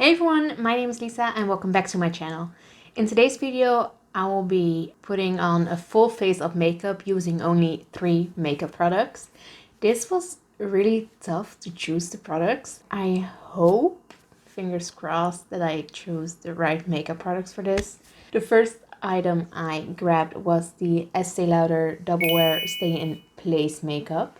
Hey everyone, my name is Lisa and welcome back to my channel. In today's video, I will be putting on a full face of makeup using only 3 makeup products. This was really tough to choose the products. I hope, fingers crossed, that I chose the right makeup products for this. The first item I grabbed was the Estee Lauder Double Wear Stay in Place makeup.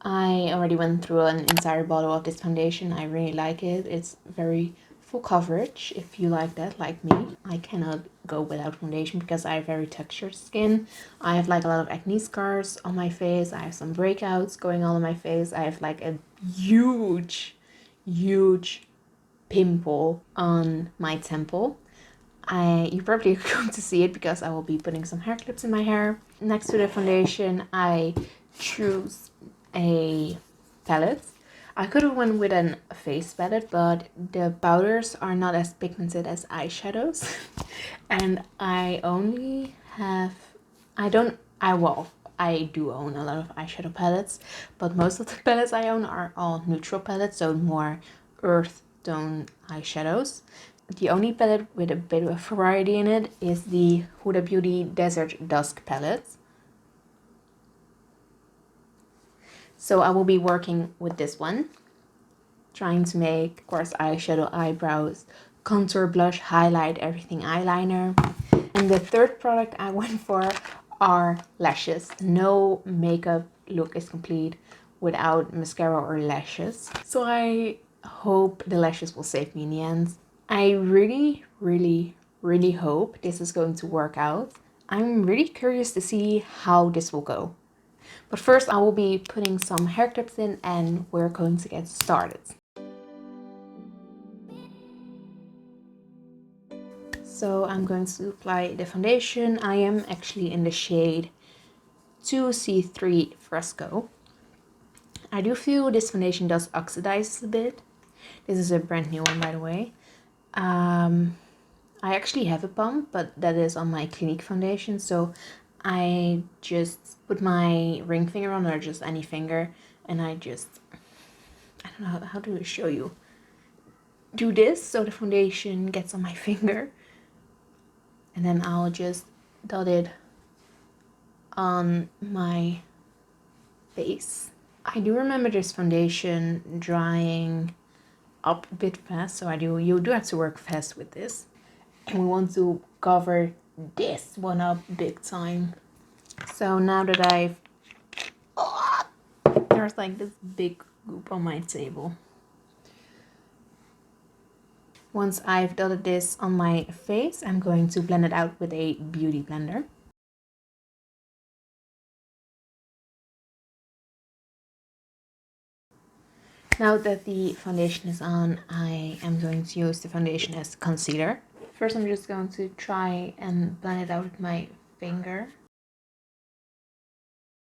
I already went through an entire bottle of this foundation. I really like it. It's very full coverage if you like that, like me. I cannot go without foundation because I have very textured skin. I have like a lot of acne scars on my face. I have some breakouts going on my face. I have like a huge pimple on my temple. You're probably going to see it because I will be putting some hair clips in my hair. Next to the foundation, I choose a palette. I could have went with a face palette, but the powders are not as pigmented as eyeshadows. And I only have, I do own a lot of eyeshadow palettes, but most of the palettes I own are all neutral palettes, so more earth tone eyeshadows. The only palette with a bit of variety in it is the Huda Beauty Desert Dusk palette. So I will be working with this one, trying to make, of course, eyeshadow, eyebrows, contour, blush, highlight, everything eyeliner. And the third product I went for are lashes. No makeup look is complete without mascara or lashes. So I hope the lashes will save me in the end. I really hope this is going to work out. I'm really curious to see how this will go. But first I will be putting some hair clips in and we're going to get started. So I'm going to apply the foundation. I am actually in the shade 2C3 Fresco. I do feel this foundation does oxidize a bit. This is a brand new one, by the way. I actually have a pump, but that is on my Clinique foundation, so I just put my ring finger on, or just any finger, and I don't know how to show you. Do this so the foundation gets on my finger, and then I'll just dot it on my face. I do remember this foundation drying up a bit fast, so you do have to work fast with this. And we want to cover this one up big time. So now that there's like this big goop on my table. Once I've dotted this on my face, I'm going to blend it out with a beauty blender. Now that the foundation is on, I am going to use the foundation as concealer. First, I'm just going to try and blend it out with my finger.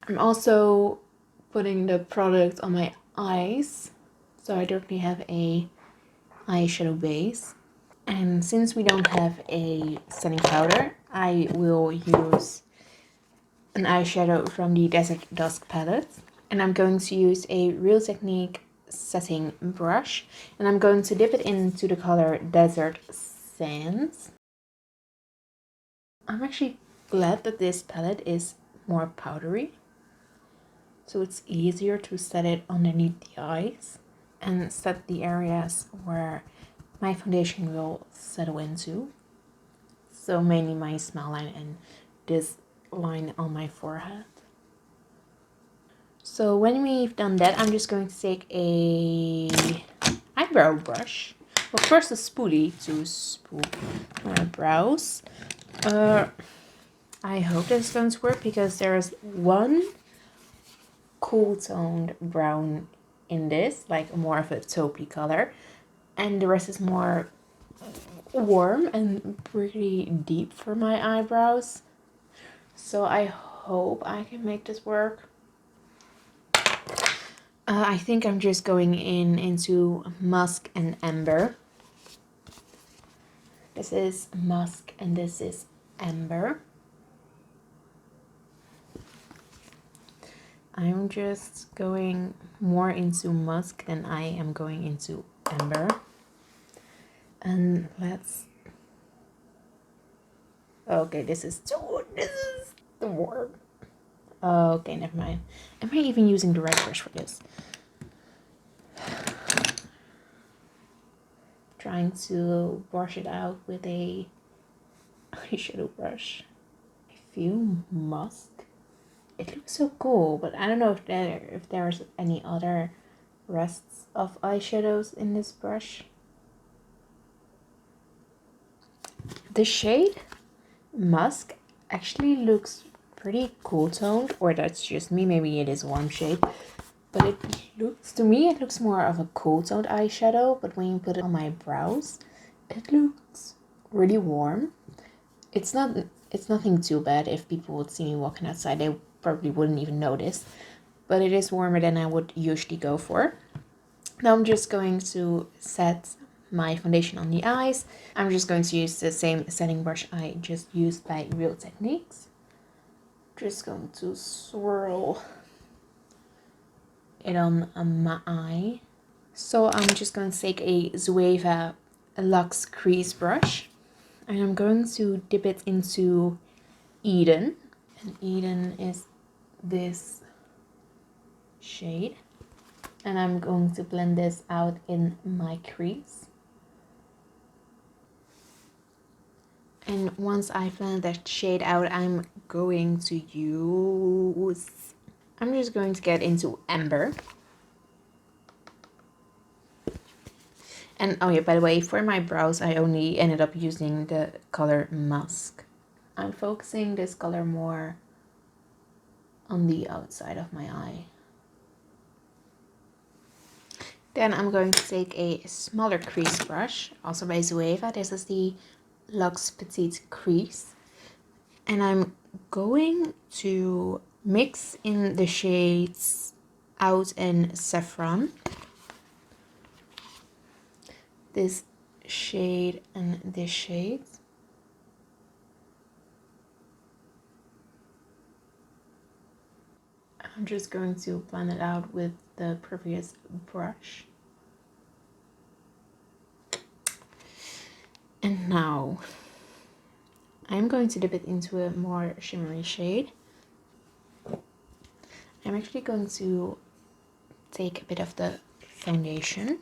I'm also putting the product on my eyes, so I directly have a eyeshadow base. And since we don't have a setting powder, I will use an eyeshadow from the Desert Dusk palette. And I'm going to use a Real Technique setting brush, and I'm going to dip it into the color Desert Sands. I'm actually glad that this palette is more powdery, so it's easier to set it underneath the eyes and set the areas where my foundation will settle into. So mainly my smile line and this line on my forehead. So when we've done that, I'm just going to take a eyebrow brush. Well, first a spoolie to spool my brows. I hope this is going to work because there's one cool toned brown in this, like more of a taupey color, and the rest is more warm and pretty deep for my eyebrows. So I hope I can make this work. I think I'm just going into Musk and Amber. This is Musk and this is Amber. I'm just going more into Musk than I am going into Amber. And let's... Okay, this is the warm. Okay, never mind. Am I even using the right brush for this? Trying to wash it out with a eyeshadow brush. I feel musk. It looks so cool, but I don't know if there's any other rests of eyeshadows in this brush. The shade Musk actually looks pretty cool toned, or that's just me, maybe it is warm shade, but it looks, to me it looks more of a cool toned eyeshadow, but when you put it on my brows it looks really warm. It's nothing too bad. If people would see me walking outside they probably wouldn't even notice, but it is warmer than I would usually go for. Now I'm just going to set my foundation on the eyes. I'm just going to use the same setting brush I just used by Real Techniques. Just going to swirl it on my eye. So I'm just going to take a Zoeva Luxe crease brush and I'm going to dip it into Eden. And Eden is this shade. And I'm going to blend this out in my crease. And once I blend that shade out, I'm just going to get into Amber. And oh yeah, by the way, for my brows, I only ended up using the color Musk. I'm focusing this color more on the outside of my eye. Then I'm going to take a smaller crease brush, also by Zoeva. This is the Luxe Petite Crease. And I'm going to mix in the shades Out and Saffron. This shade and this shade. I'm just going to blend it out with the previous brush. And now I'm going to dip it into a more shimmery shade. I'm actually going to take a bit of the foundation,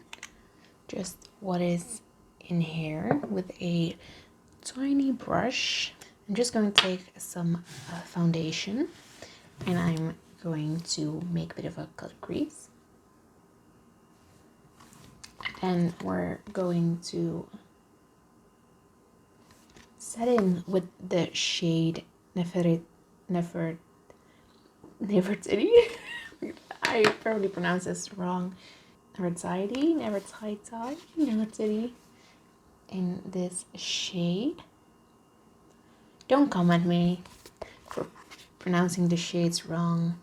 just what is in here, with a tiny brush. I'm just going to take some foundation and I'm going to make a bit of a cut crease. Then we're going to set in with the shade Nefertiti. I probably pronounced this wrong. Nefertiti. In this shade. Don't comment me for pronouncing the shades wrong.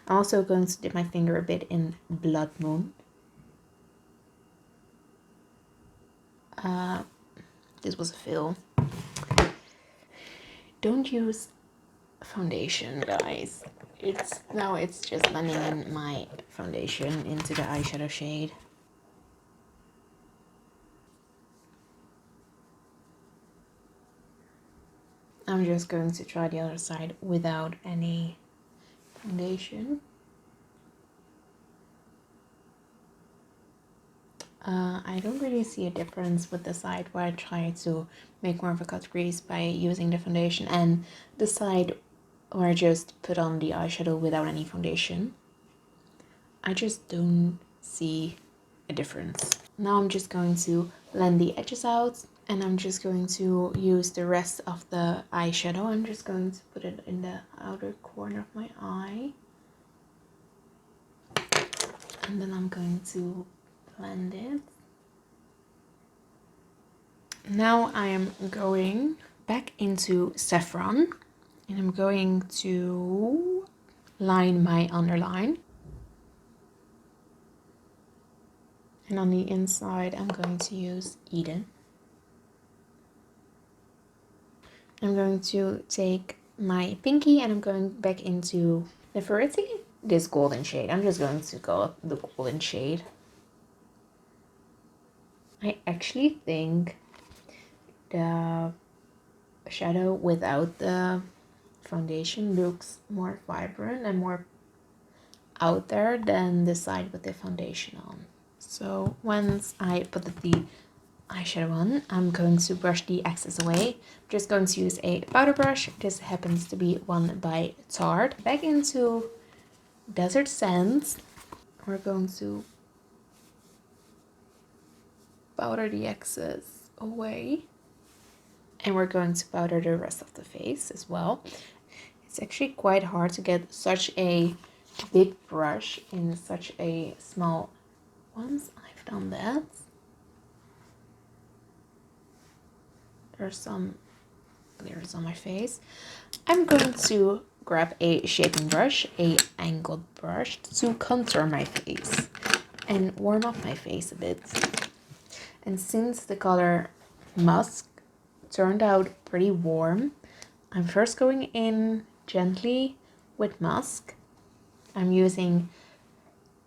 I'm also going to dip my finger a bit in Blood Moon. This was a fail. Don't use foundation, guys. It's just blending in my foundation into the eyeshadow shade. I'm just going to try the other side without any foundation. I don't really see a difference with the side where I try to make more of a cut crease by using the foundation and the side where I just put on the eyeshadow without any foundation. I just don't see a difference. Now I'm just going to blend the edges out and I'm just going to use the rest of the eyeshadow. I'm just going to put it in the outer corner of my eye. And then I'm going to blend it. Now I am going back into Saffron and I'm going to line my underline. And on the inside I'm going to use Eden. I'm going to take my pinky and I'm going back into Nefertiti, this golden shade. I'm just going to go the golden shade. I actually think the shadow without the foundation looks more vibrant and more out there than the side with the foundation on. So once I put the eyeshadow on, I'm going to brush the excess away. I'm just going to use a powder brush. This happens to be one by Tarte. Back into Desert Sands. We're going to powder the excess away. And we're going to powder the rest of the face as well. It's actually quite hard to get such a big brush in such a small. Once I've done that, there's some layers on my face. I'm going to grab a shaping brush, a angled brush, to contour my face and warm up my face a bit. And since the color Musk turned out pretty warm, I'm first going in gently with Musk. I'm using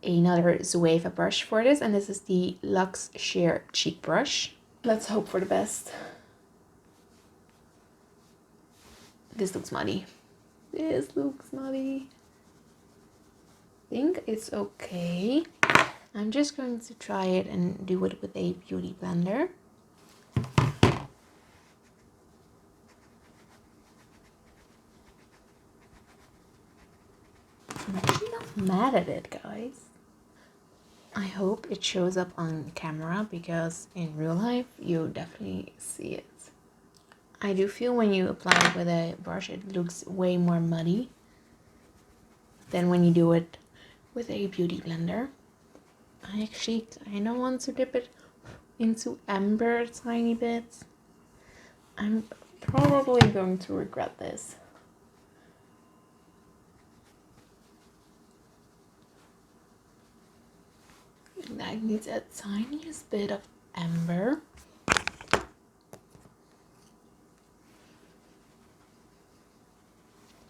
another Zoeva brush for this, and this is the Luxe Sheer Cheek Brush. Let's hope for the best. This looks muddy. This looks muddy. I think it's okay. I'm just going to try it and do it with a beauty blender. I'm actually not mad at it, guys. I hope it shows up on camera because in real life you definitely see it. I do feel when you apply it with a brush it looks way more muddy than when you do it with a beauty blender. I actually kind of want to dip it into amber a tiny bit. I'm probably going to regret this. I need a tiniest bit of amber.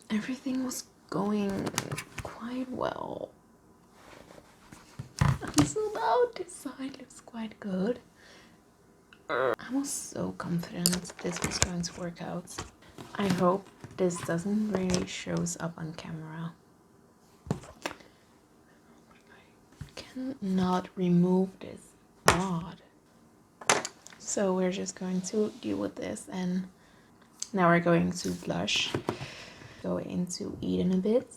Everything was going quite well. So now this side looks quite good. I was so confident this was going to work out. I hope this doesn't really shows up on camera. I cannot remove this rod. So we're just going to deal with this, and now we're going to blush. Go into Eden a bit.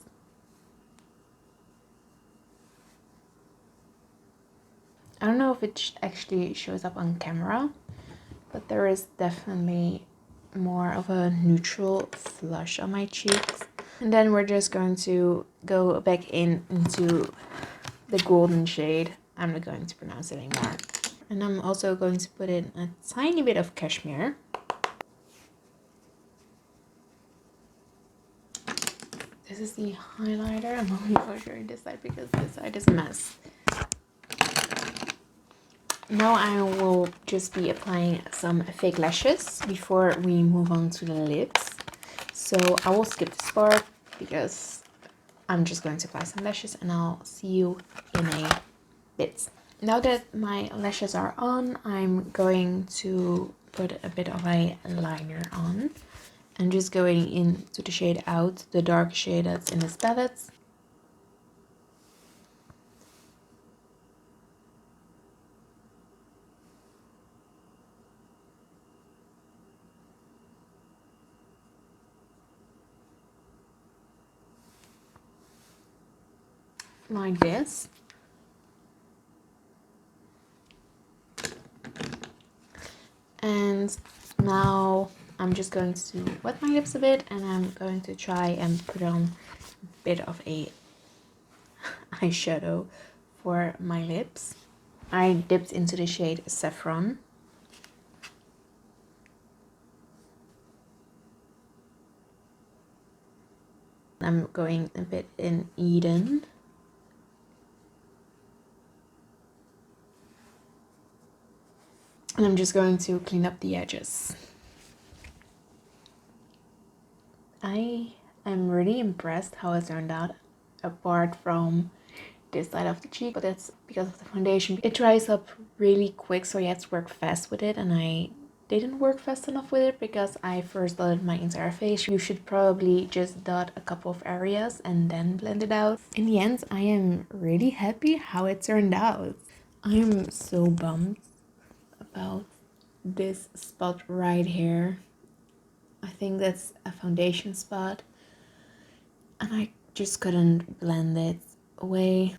I don't know if it actually shows up on camera, but there is definitely more of a neutral flush on my cheeks. And then we're just going to go back into the golden shade. I'm not going to pronounce it anymore. And I'm also going to put in a tiny bit of cashmere. This is the highlighter. I'm only going to show you this side because this side is a mess. Now I will just be applying some fake lashes before we move on to the lips. So I will skip this part because I'm just going to apply some lashes and I'll see you in a bit. Now that my lashes are on, I'm going to put a bit of a liner on. I'm just going into the shade Out, the dark shade that's in this palette. Like this. And now I'm just going to wet my lips a bit and I'm going to try and put on a bit of a eyeshadow for my lips. I dipped into the shade Saffron. I'm going a bit in Eden. And I'm just going to clean up the edges. I am really impressed how it turned out, apart from this side of the cheek, but that's because of the foundation. It dries up really quick, so you have to work fast with it, and I didn't work fast enough with it because I first dotted my entire face. You should probably just dot a couple of areas and then blend it out. In the end, I am really happy how it turned out. I'm so bummed about this spot right here. I think that's a foundation spot, and I just couldn't blend it away.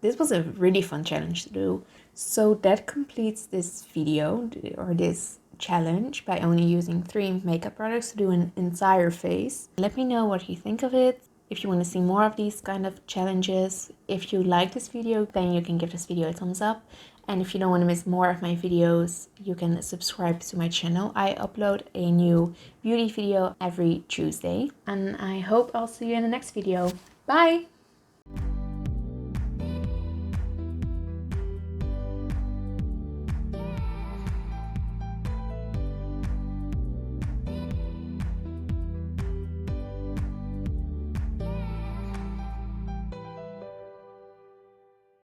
This was a really fun challenge to do. So that completes this video, or this challenge, by only using 3 makeup products to do an entire face. Let me know what you think of it. If you want to see more of these kind of challenges. If you like this video, then you can give this video a thumbs up. And if you don't want to miss more of my videos, you can subscribe to my channel. I upload a new beauty video every Tuesday. And I hope I'll see you in the next video. Bye!